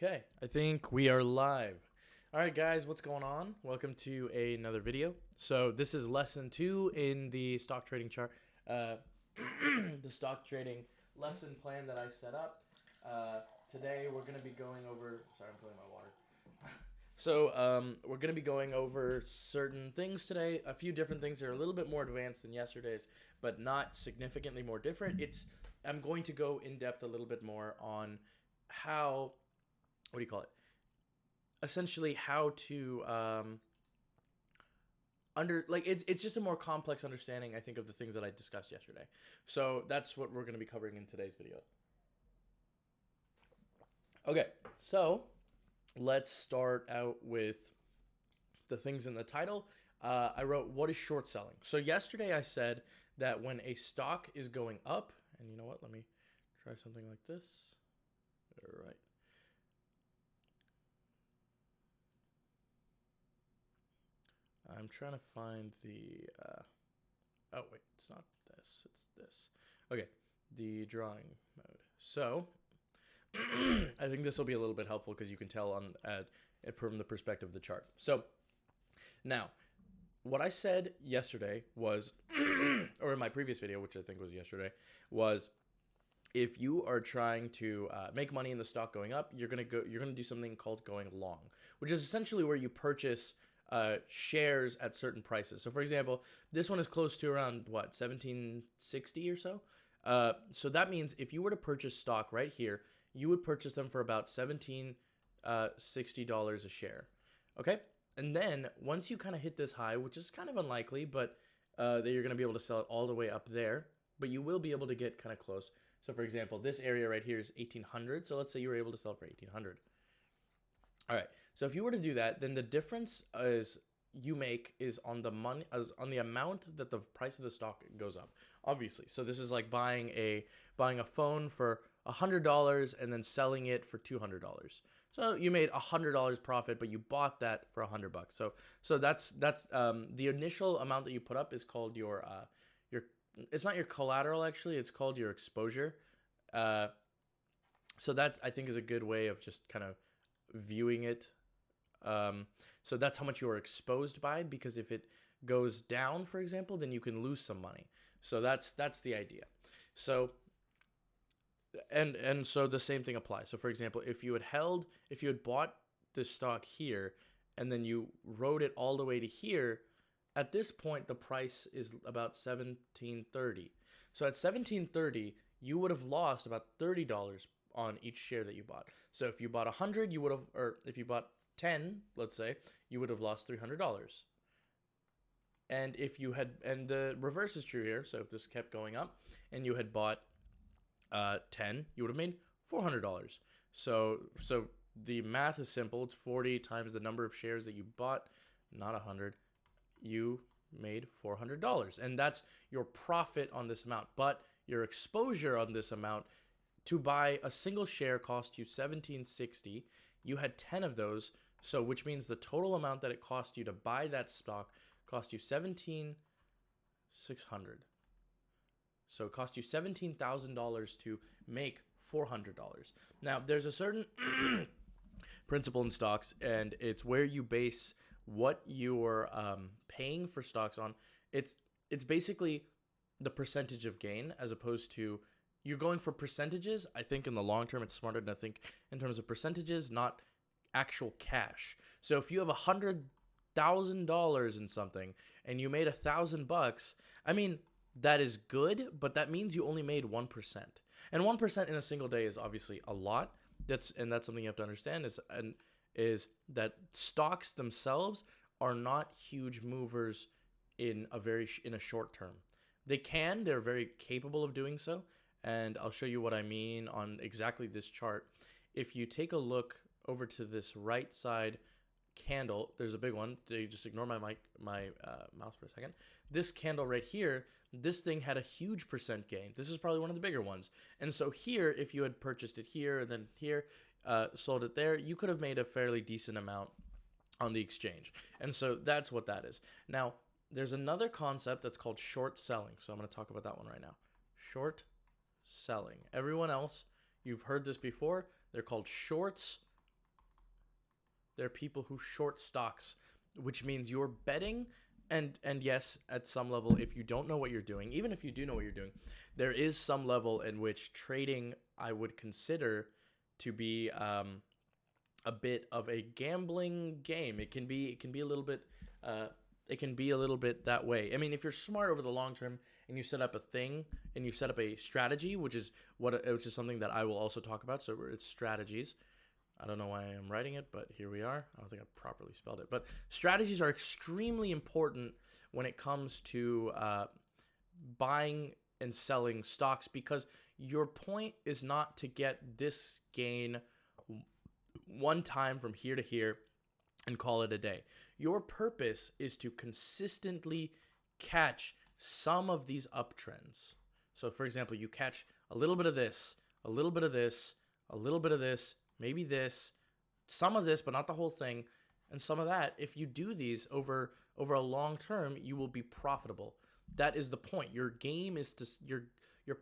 Okay, I think we are live. All right, guys, what's going on? Welcome to another video. So this is lesson 2 in the stock trading chart, the stock trading lesson plan that I set up. Today we're going to be going over. Sorry, I'm pulling my water. So we're going to be going over certain things today. A few different things. They're a little bit more advanced than yesterday's, but not significantly more different. I'm going to go in depth a little bit more on how, what do you call it? Essentially, how to it's just a more complex understanding, I think, of the things that I discussed yesterday. So that's what we're going to be covering in today's video. Okay, so let's start out with the things in the title. I wrote, what is short selling? So yesterday I said that when a stock is going up, and you know what, let me try something like this. All right. I'm trying to find the, oh wait, it's not this, it's this. Okay, the drawing mode. So, I think this will be a little bit helpful because you can tell from the perspective of the chart. So, now, what I said yesterday was, or in my previous video, which I think was yesterday, was if you are trying to make money in the stock going up, you're gonna do something called going long, which is essentially where you purchase shares at certain prices. So, for example, this one is close to around what 1760 or so. So that means if you were to purchase stock right here, you would purchase them for about $1760 a share. Okay, and then once you kind of hit this high, which is kind of unlikely, but that you're going to be able to sell it all the way up there, but you will be able to get kind of close. So, for example, this area right here is 1800. So let's say you were able to sell for 1800. All right. So if you were to do that, then the difference you make is on the money, as on the amount that the price of the stock goes up. Obviously. So this is like buying a phone for $100 and then selling it for $200. So you made $100 profit, but you bought that for $100. So that's the initial amount that you put up is called your it's not your collateral, actually. It's called your exposure. So that, I think, is a good way of just kind of viewing it. So that's how much you are exposed by, because if it goes down, for example, then you can lose some money. So that's the idea. So and so the same thing applies. So, for example, if you had bought this stock here and then you rode it all the way to here, at this point the price is about 1730. So at 1730, you would have lost about $30 on each share that you bought. So if you bought 100, you would have, or if you bought 10, let's say, you would have lost $300. And if you had, and the reverse is true here. So if this kept going up and you had bought 10, you would have made $400. So the math is simple. It's 40 times the number of shares that you bought, not 100. You made $400, and that's your profit on this amount. But your exposure on this amount, to buy a single share cost you $1760. You had 10 of those, so which means the total amount that it cost you to buy that stock cost you $17,600. So it cost you $17,000 to make $400. Now, there's a certain principle in stocks, and it's where you base what you're paying for stocks on. It's basically the percentage of gain, as opposed to, you're going for percentages. I think in the long term it's smarter to think in terms of percentages, not actual cash. So if you have $100,000 in something and you made $1,000, I mean, that is good, but that means you only made 1%. And 1% in a single day is obviously a lot. That's something you have to understand, is that stocks themselves are not huge movers in a short term. They're very capable of doing so, and I'll show you what I mean on exactly this chart. If you take a look over to this right side candle, there's a big one. Just ignore my mouse for a second. This candle right here, this thing had a huge percent gain. This is probably one of the bigger ones. And so here, if you had purchased it here and then here, sold it there, you could have made a fairly decent amount on the exchange. And so that's what that is. Now, there's another concept that's called short selling. So I'm going to talk about that one right now. Short selling. Everyone else, you've heard this before. They're called shorts there are people who short stocks, which means you're betting. And yes, at some level, if you don't know what you're doing, even if you do know what you're doing, there is some level in which trading I would consider to be a bit of a gambling game. It can be a little bit that way. I mean, if you're smart over the long term and you set up a thing and you set up a strategy, which is something that I will also talk about. So it's strategies. I don't know why I'm writing it, but here we are. I don't think I properly spelled it. But strategies are extremely important when it comes to buying and selling stocks, because your point is not to get this gain one time from here to here and call it a day. Your purpose is to consistently catch some of these uptrends. So, for example, you catch a little bit of this, a little bit of this, a little bit of this, maybe this, some of this, but not the whole thing, and some of that. If you do these over a long term, you will be profitable. That is the point. Your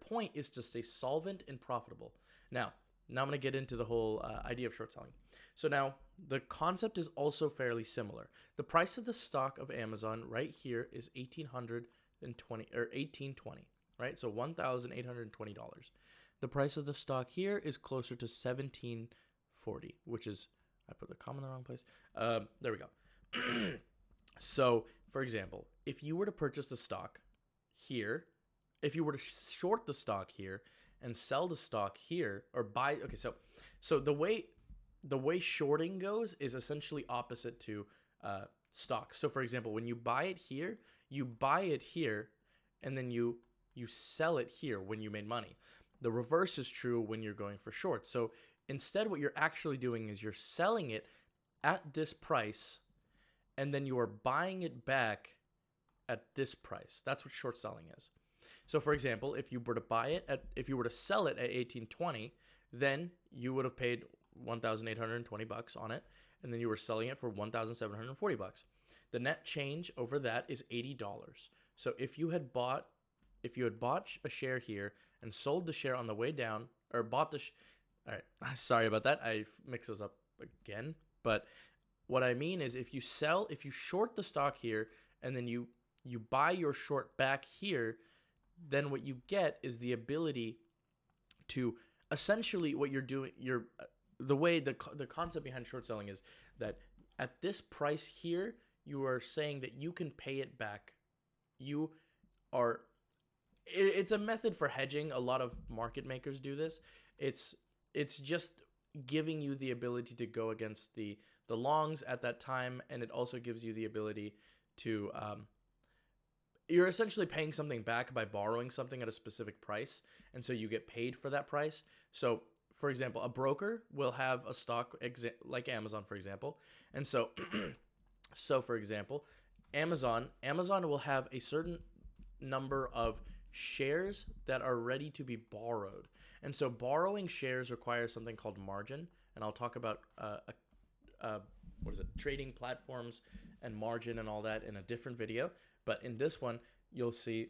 point is to stay solvent and profitable. Now I'm going to get into the whole idea of short selling. So now the concept is also fairly similar. The price of the stock of Amazon right here is $1820, right? So $1,820. The price of the stock here is closer to $1740, which is, I put the comma in the wrong place. There we go. So, for example, if you were to purchase the stock here, if you were to short the stock here and sell the stock here, or buy, okay, so the way shorting goes is essentially opposite to stocks. So, for example, when you buy it here, and then you sell it here when you made money. The reverse is true when you're going for short. So instead, what you're actually doing is you're selling it at this price, and then you are buying it back at this price. That's what short selling is. So, for example, if you were to sell it at $18.20, then you would have paid $1,820 on it, and then you were selling it for $1,740. The net change over that is $80. So if you had bought a share here and sold the share on the way down, or bought all right, sorry about that. I mix those up again. But what I mean is if you short the stock here and then you buy your short back here, then what you get is the ability to essentially what you're doing. The concept behind short selling is that at this price here, you are saying that you can pay it back. It's a method for hedging. A lot of market makers do this. It's just giving you the ability to go against the longs at that time, and it also gives you the ability to you're essentially paying something back by borrowing something at a specific price, and so you get paid for that price. So, for example, a broker will have a stock like Amazon, for example, and so for example, Amazon will have a certain number of shares that are ready to be borrowed. And so borrowing shares requires something called margin, and I'll talk about trading platforms and margin and all that in a different video. But in this one, you'll see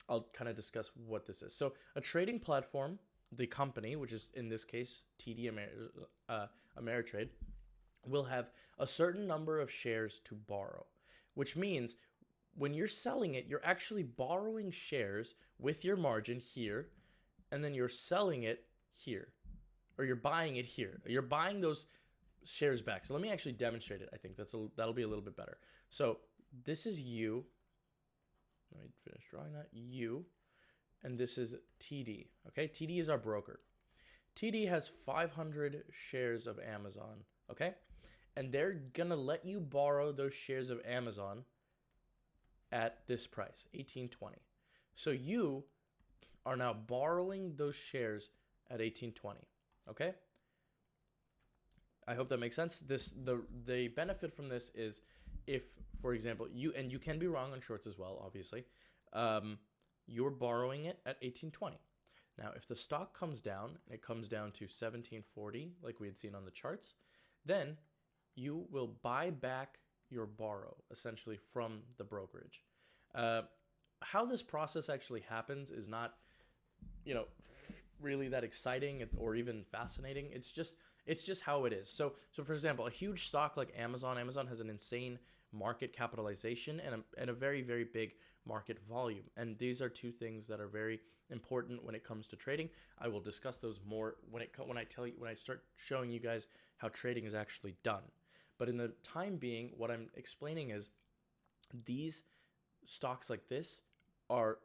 I'll kind of discuss what this is. So a trading platform, the company, which is in this case TD Ameritrade, will have a certain number of shares to borrow, which means when you're selling it, you're actually borrowing shares with your margin here, and then you're selling it here, or you're buying it here. You're buying those shares back. So let me actually demonstrate it. I think that'll be a little bit better. So this is U. Let me finish drawing that. U, and this is TD. Okay, TD is our broker. TD has 500 shares of Amazon. Okay, and they're gonna let you borrow those shares of Amazon at this price, $18.20. So you are now borrowing those shares at $18.20. Okay? I hope that makes sense. The benefit from this is if, for example, you can be wrong on shorts as well, obviously. You're borrowing it at $18.20. Now, if the stock comes down and it comes down to $17.40, like we had seen on the charts, then you will buy back your borrow essentially from the brokerage. How this process actually happens is not, really that exciting or even fascinating. It's just how it is. So for example, a huge stock like Amazon has an insane market capitalization and a very, very big market volume. And these are two things that are very important when it comes to trading. I will discuss those more when I start showing you guys how trading is actually done. But in the time being, what I'm explaining is these stocks like this are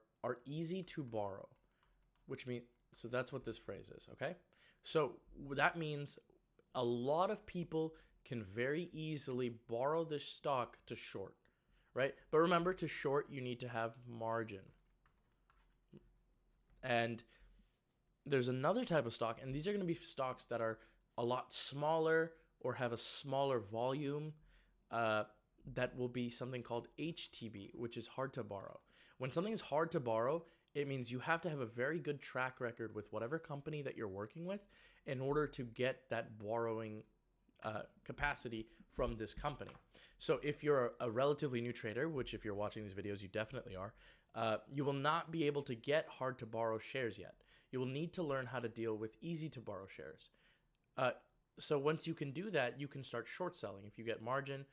easy to borrow, which means, so that's what this phrase is, okay? So that means a lot of people can very easily borrow this stock to short, right? But remember, to short, you need to have margin. And there's another type of stock, and these are going to be stocks that are a lot smaller or have a smaller volume. That will be something called HTB, which is hard to borrow. When something is hard to borrow, it means you have to have a very good track record with whatever company that you're working with in order to get that borrowing capacity from this company. So if you're a relatively new trader, which if you're watching these videos, you definitely are, you will not be able to get hard to borrow shares yet. You will need to learn how to deal with easy to borrow shares. So once you can do that, you can start short selling. If you get margin,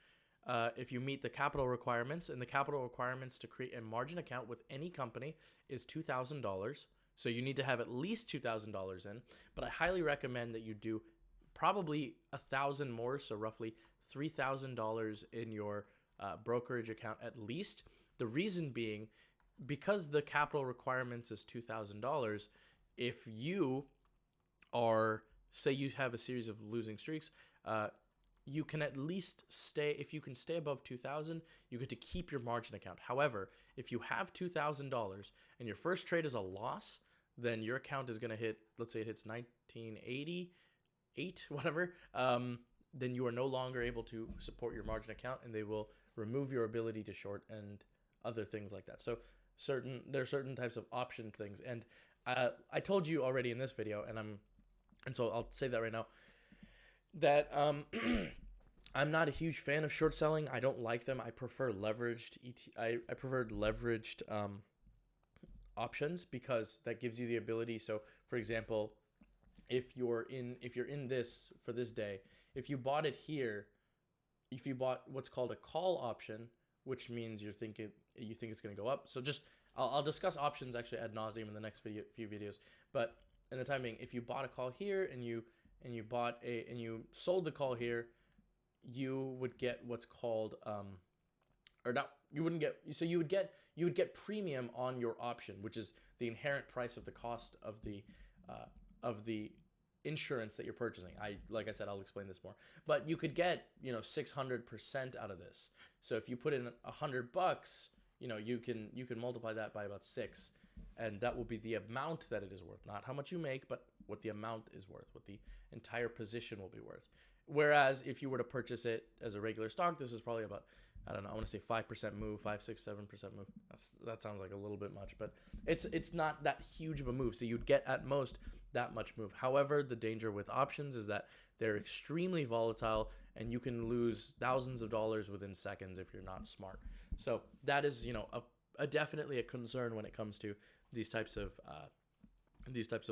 if you meet the capital requirements, and the capital requirements to create a margin account with any company is $2,000. So you need to have at least $2,000 in, but I highly recommend that you do probably 1,000 more, so roughly $3,000 in your brokerage account at least. The reason being, because the capital requirements is $2,000, if you are, say you have a series of losing streaks, you can at least stay, if you can stay above 2,000, you get to keep your margin account. However, if you have $2,000 and your first trade is a loss, then your account is going to hit, let's say it hits 1988, whatever, then you are no longer able to support your margin account, and they will remove your ability to short and other things like that. So there are certain types of option things. And I told you already in this video, and so I'll say that right now, that I'm not a huge fan of short selling. I don't like them. I prefer leveraged I prefer leveraged options, because that gives you the ability. So for example, if you're in this for this day, if you bought it here, if you bought what's called a call option, which means you think it's going to go up. So just I'll discuss options actually ad nauseum in the next few videos. But in the time being, if you bought a call here and you sold the call here, you would get what's called you would get premium on your option, which is the inherent price of the cost of the insurance that you're purchasing. Like I said, I'll explain this more, but you could get 600% out of this. So if you put in $100, you can multiply that by about 6, and that will be the amount that it is worth, not how much you make, but what the amount is worth, what the entire position will be worth. Whereas if you were to purchase it as a regular stock, this is probably about, I don't know, I want to say 5% move, 5, 6, 7% move. That sounds like a little bit much, but it's not that huge of a move. So you'd get at most that much move. However, the danger with options is that they're extremely volatile, and you can lose thousands of dollars within seconds if you're not smart. So that is, definitely a concern when it comes to these types of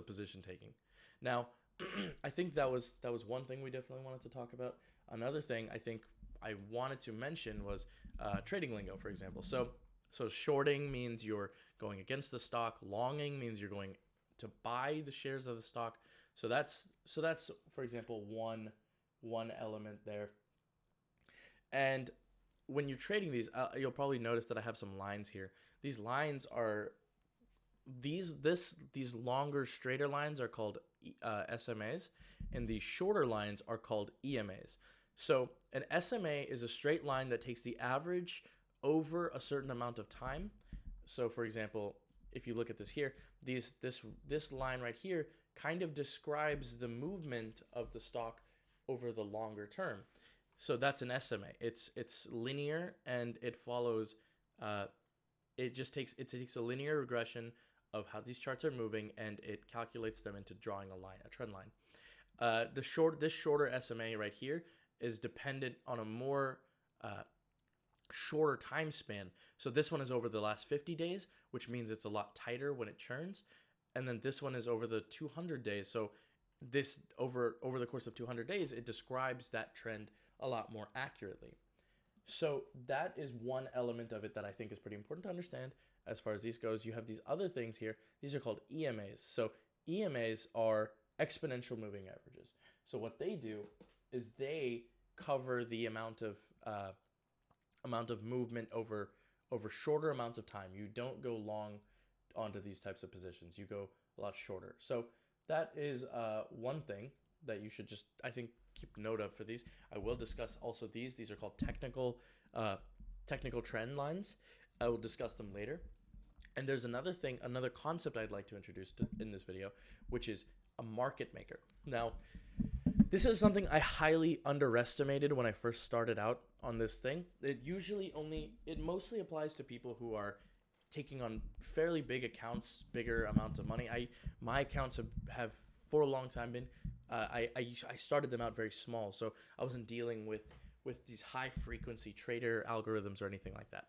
position taking. Now, I think that was one thing we definitely wanted to talk about. Another thing I think I wanted to mention was trading lingo, for example. So shorting means you're going against the stock. Longing means you're going to buy the shares of the stock. So that's for example one element there. And when you're trading these, you'll probably notice that I have some lines here. These lines are these longer, straighter lines are called SMAs, and the shorter lines are called EMAs. So an SMA is a straight line that takes the average over a certain amount of time. So for example, if you look at this here, this line right here kind of describes the movement of the stock over the longer term. So that's an SMA. It's linear, and it follows. It takes a linear regression of how these charts are moving, and it calculates them into drawing a trend line. This shorter SMA right here is dependent on a more shorter time span. So this one is over the last 50 days, which means it's a lot tighter when it churns. And then this one is over the 200 days. So this over the course of 200 days, it describes that trend a lot more accurately. So that is one element of it that I think is pretty important to understand. As far as these goes, you have these other things here. These are called EMAs. So EMAs are exponential moving averages. So what they do is they cover the amount of movement over shorter amounts of time. You don't go long onto these types of positions. You go a lot shorter. So that is one thing that you should just, I think, keep note of for these. I will discuss also these. These are called technical trend lines. I will discuss them later. And there's another concept I'd like to introduce in this video, which is a market maker. Now, this is something I highly underestimated when I first started out on this thing. It mostly applies to people who are taking on fairly big accounts, bigger amounts of money. My accounts have for a long time been, I started them out very small, so I wasn't dealing with these high frequency trader algorithms or anything like that.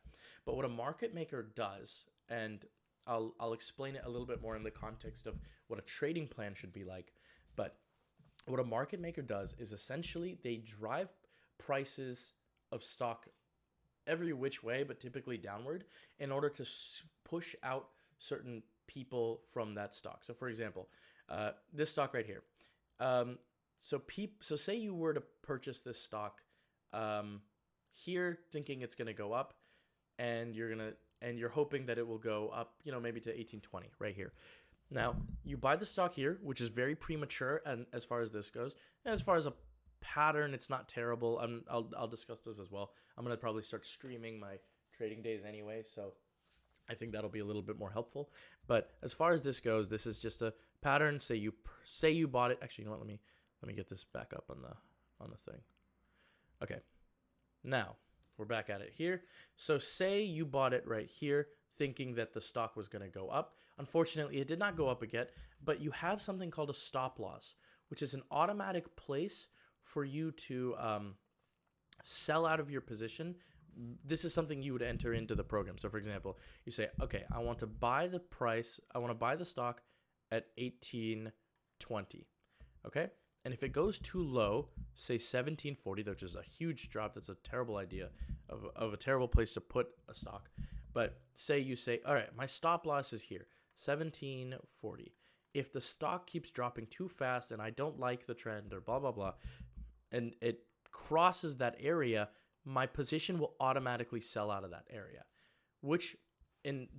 But what a market maker does, and I'll explain it a little bit more in the context of what a trading plan should be like, but what a market maker does is essentially they drive prices of stock every which way, but typically downward, in order to push out certain people from that stock. So for example, this stock right here. So say you were to purchase this stock here thinking it's going to go up, and you're hoping that it will go up, maybe to 1820 right here. Now, you buy the stock here, which is very premature, and as far as this goes, and as far as a pattern, it's not terrible. I'll discuss this as well. I'm going to probably start streaming my trading days anyway, so I think that'll be a little bit more helpful. But as far as this goes, this is just a pattern. Say you bought it. Actually, you know what? Let me get this back up on the thing. Okay. Now, we're back at it here. So say you bought it right here thinking that the stock was going to go up. Unfortunately, it did not go up again, but you have something called a stop loss, which is an automatic place for you to sell out of your position. This is something you would enter into the program. So for example, you say, okay, I want to buy the stock at 1820. Okay. And if it goes too low, say 1740, which is a huge drop, that's a terrible idea of a terrible place to put a stock. But you say, all right, my stop loss is here, 1740. If the stock keeps dropping too fast and I don't like the trend or blah, blah, blah, and it crosses that area, my position will automatically sell out of that area.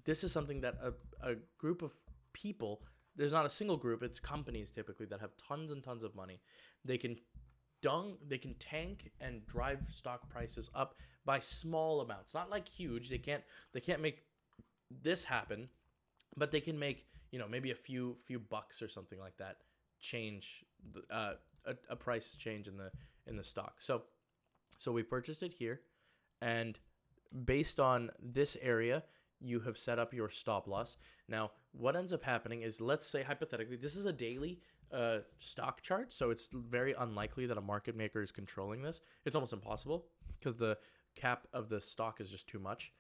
This is something that a group of people, there's not a single group, it's companies typically that have tons and tons of money. They can tank and drive stock prices up by small amounts, not like huge. They can't make this happen, but they can make, maybe a few bucks or something like that change a price change in the stock. So we purchased it here, and based on this area, you have set up your stop loss. Now, what ends up happening is, let's say hypothetically, this is a daily stock chart, so it's very unlikely that a market maker is controlling this. It's almost impossible because the cap of the stock is just too much.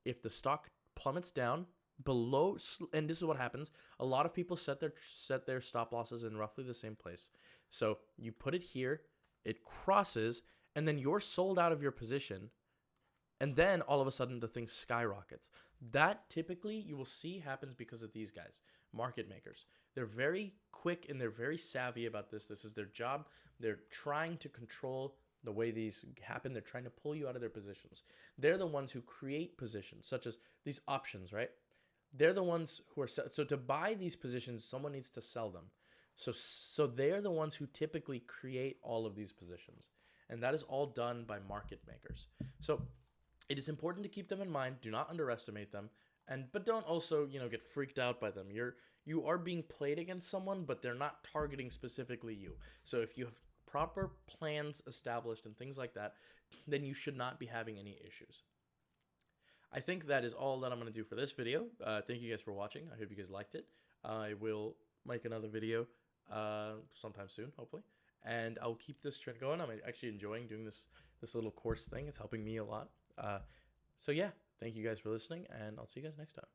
If the stock plummets down below, and this is what happens, a lot of people set their stop losses in roughly the same place. So you put it here, it crosses, and then you're sold out of your position. And then all of a sudden the thing skyrockets. That typically you will see happens because of these guys, market makers. They're very quick and they're very savvy about this. This is their job. They're trying to control the way these happen. They're trying to pull you out of their positions. They're the ones who create positions, such as these options, right? They're the ones who are, so to buy these positions, someone needs to sell them. So they're the ones who typically create all of these positions. And that is all done by market makers. So it is important to keep them in mind. Do not underestimate them, but don't also, get freaked out by them. You are being played against someone, but they're not targeting specifically you. So if you have proper plans established and things like that, then you should not be having any issues. I think that is all that I'm going to do for this video. Thank you guys for watching. I hope you guys liked it. I will make another video sometime soon, hopefully. And I'll keep this trend going. I'm actually enjoying doing this little course thing. It's helping me a lot. So yeah, thank you guys for listening, and I'll see you guys next time.